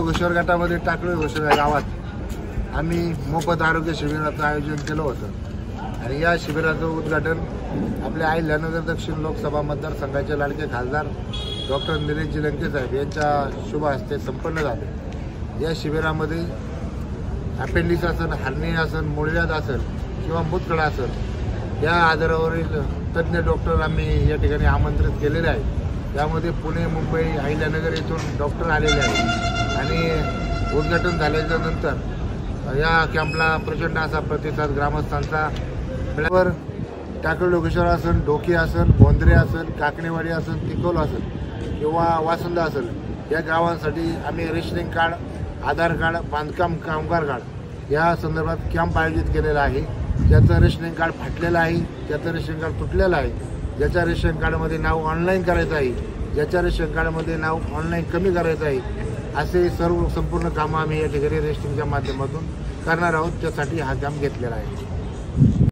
घोषर गटामध्ये टाकळी घोषर गावात आम्ही मोफत आरोग्य शिबिराचं आयोजन केलं होतं आणि या शिबिराचं उद्घाटन आपल्या अहिल्यानगर दक्षिण लोकसभा मतदारसंघाचे लाडके खासदार डॉक्टर निलेशजी लंके साहेब यांच्या शुभ हस्ते संपन्न झाले। या शिबिरामध्ये अपेंडिक्स असेल, हार्निया असेल, मूळव्याध असेल किंवा मूत्रकळा असेल या आजारावरील तज्ज्ञ डॉक्टर आम्ही या ठिकाणी आमंत्रित केलेले आहेत। त्यामध्ये पुणे, मुंबई, अहिल्यानगर येथून डॉक्टर आलेले आहेत आणि उद्घाटन झाल्याच्या नंतर या कॅम्पला प्रचंड असा प्रतिसाद ग्रामस्थांचा मिळाल्यावर टाकळी घोषर असेल, ढोकी असेल, बोंद्रे असेल, काकणेवाडी असेल, तिकोल असेल किंवा वासंदा असेल या गावांसाठी आम्ही रेशनिंग कार्ड, आधार कार्ड, बांधकाम कामगार कार्ड या संदर्भात कॅम्प आयोजित केलेला आहे। ज्याचं रेशनिंग कार्ड फाटलेलं आहे, ज्याचं रेशन कार्ड तुटलेलं आहे, ज्याच्या रेशन कार्डमध्ये नाव ऑनलाईन करायचं आहे, ज्याच्या रेशन कार्डमध्ये नाव ऑनलाईन कमी करायचं आहे, असे सर्व संपूर्ण कामं आम्ही या ठिकाणी रेशनिंगच्या माध्यमातून करणार आहोत। त्यासाठी हा कॅम्प घेतलेला आहे।